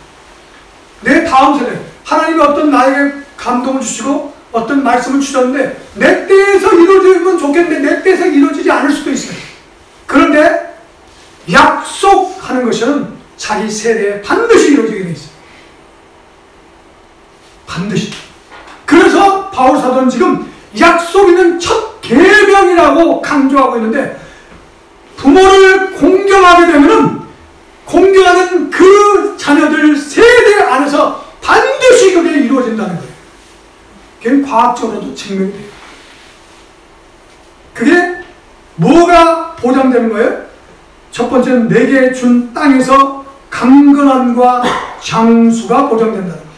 내 다음 세대, 하나님이 어떤 나에게 감동을 주시고 어떤 말씀을 주셨는데 내 때에서 이루어지면 좋겠는데 내 때에서 이루어지지 않을 수도 있어요. 그런데 약속하는 것은 자기 세대에 반드시 이루어지게 돼 있어요. 반드시. 그래서 바울 사도는 지금 약속 있는 첫 계명이라고 강조하고 있는데, 부모를 공경하게 되면은 공경하는 그 자녀들 세대 안에서 반드시 그게 이루어진다는 거예요. 그게 과학적으로도 증명이 돼요. 그게 뭐가 보장되는 거예요? 첫 번째는 내게 준 땅에서 강건함과 장수가 보장된다는 거예요.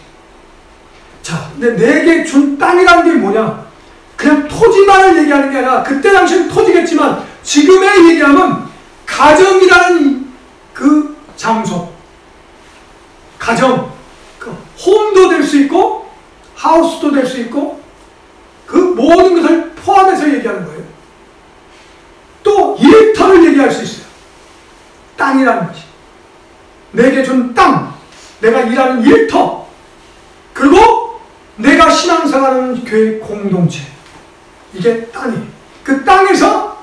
자, 근데 내게 준 땅이라는 게 뭐냐? 그냥 토지만을 얘기하는 게 아니라, 그때 당시는 토지겠지만 지금의 얘기하면 가정이라는 그 장소, 가정, 그 홈도 될 수 있고 하우스도 될 수 있고 그 모든 것을 포함해서 얘기하는 거예요. 또 일터를 얘기할 수 있어요. 땅이라는 것이 내게 준 땅, 내가 일하는 일터, 그리고 내가 신앙생활하는 교회 공동체, 이게 땅이에요. 그 땅에서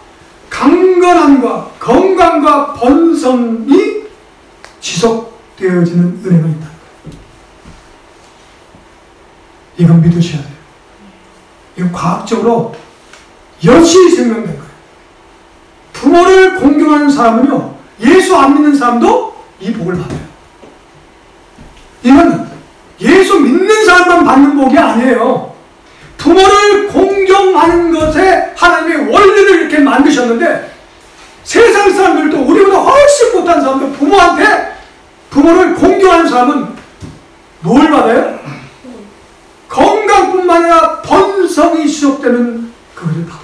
강건함과 건강과 번성이 지속되어지는 은혜가 있다. 이건 믿으셔야 돼요. 이건 과학적으로 여실히 증명된 거예요. 부모를 공경하는 사람은요, 예수 안 믿는 사람도 이 복을 받아요. 이건 예수 믿는 사람만 받는 복이 아니에요. 부모를 공경하는 것에 하나님의 원리를 이렇게 만드셨는데, 세상 사람들도 우리보다 훨씬 못한 사람도 부모를 공경하는 사람은 뭘 받아요? 건강뿐만 아니라 번성이 지속되는 그것을 받아요.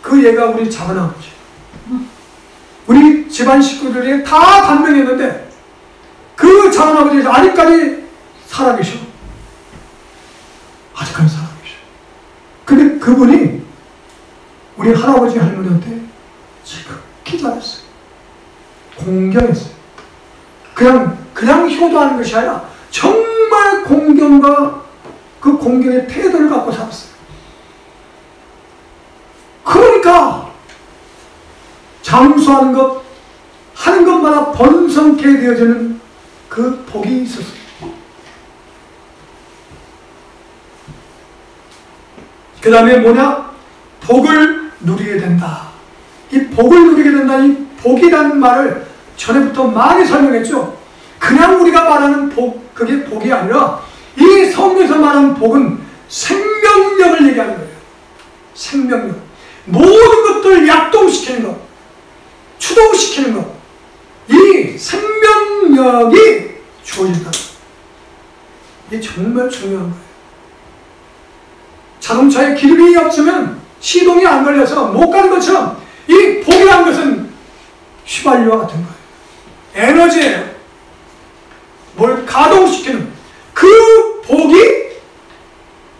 그 예가 우리 작은 아버지, 우리 집안 식구들이 다 단명했는데 그 작은 아버지가 아직까지 살아계셔. 아직까지 살아계셔. 근데 그분이 우리 할아버지 할머니한테 지극히 잘했어요. 공경했어요. 그냥 효도하는 것이 아니라 정말 공경과 그 공경의 태도를 갖고 살았어요. 그러니까 장수하는 것, 하는 것마다 번성케 되어지는 그 복이 있었어요. 그 다음에 뭐냐? 복을 누리게 된다. 이 복을 누리게 된다, 이 복이라는 말을 전에부터 많이 설명했죠. 그냥 우리가 말하는 복, 그게 복이 아니라 이 성경에서 말하는 복은 생명력을 얘기하는 거예요. 생명력. 모든 것들을 약동시키는 것, 추동시키는 것, 이 생명력이 주어진다. 이게 정말 중요한 거예요. 자동차에 기름이 없으면 시동이 안 걸려서 못 가는 것처럼 이 복이라는 것은 휘발유와 같은 거예요. 에너지예요. 뭘 가동시키는 그 복이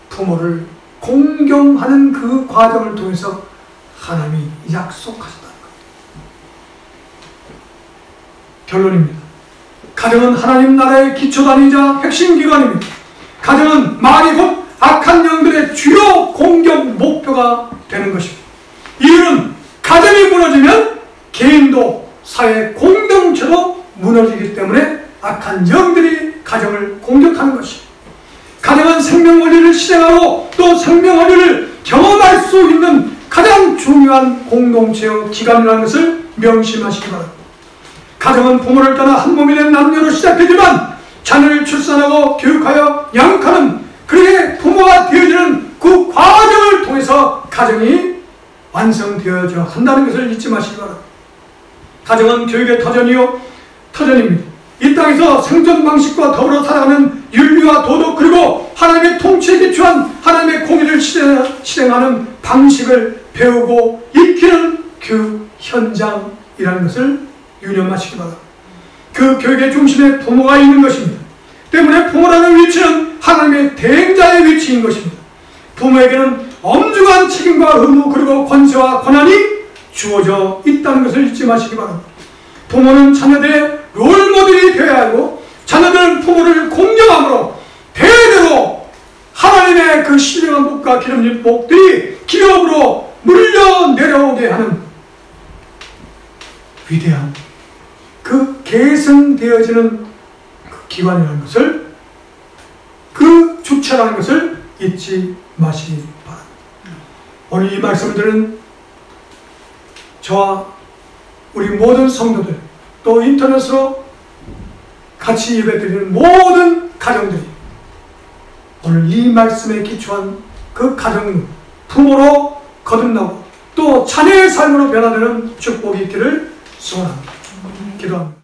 부모를 공경하는 그 과정을 통해서 하나님이 약속하셨다는 것. 결론입니다. 가정은 하나님 나라의 기초단위이자 핵심 기관입니다. 가정은 말이 곧 악한 영들의 주요 공격 목표가 되는 것입니다. 이유는 가정이 무너지면 개인도 사회 공동체도 무너지기 때문에 악한 영들이 가정을 공격하는 것입니다. 가정은 생명 원리를 실행하고 또 생명 원리를 경험할 수 있는 가장 중요한 공동체의 기관이라는 것을 명심하시기 바랍니다. 가정은 부모를 따라 한 몸이 된 남녀로 시작되지만 자녀를 출산하고 교육하여 양육하는 그의 부모가 되어지는 그 과정을 통해서 가정이 완성되어져 한다는 것을 잊지 마시기 바랍니다. 가정은 교육의 터전입니다. 이 땅에서 생존 방식과 더불어 살아가는 윤리와 도덕, 그리고 하나님의 통치에 기초한 하나님의 공의를 실행하는 방식을 배우고 익히는 교육 현장이라는 것을 유념하시기 바랍니다. 그 교육의 중심에 부모가 있는 것입니다. 때문에 부모라는 위치는 하나님의 대행자의 위치인 것입니다. 부모에게는 엄중한 책임과 의무, 그리고 권세와 권한이 주어져 있다는 것을 잊지 마시기 바랍니다. 부모는 자녀들의 롤모델이 되어야 하고, 자녀들은 부모를 공경함으로 대대로 그 신령한 복과 기름진 복들이 기업으로 물려 내려오게 하는 위대한 그 계승되어지는 그 기관이라는 것을, 그 주체라는 것을 잊지 마시기 바랍니다. 오늘 이 말씀들은 저와 우리 모든 성도들, 또 인터넷으로 같이 예배드리는 모든 가정들이 오늘 이 말씀에 기초한 그 가정 부모로 거듭나고 또 자녀의 삶으로 변화되는 축복이 있기를 소원합니다. 기도합니다.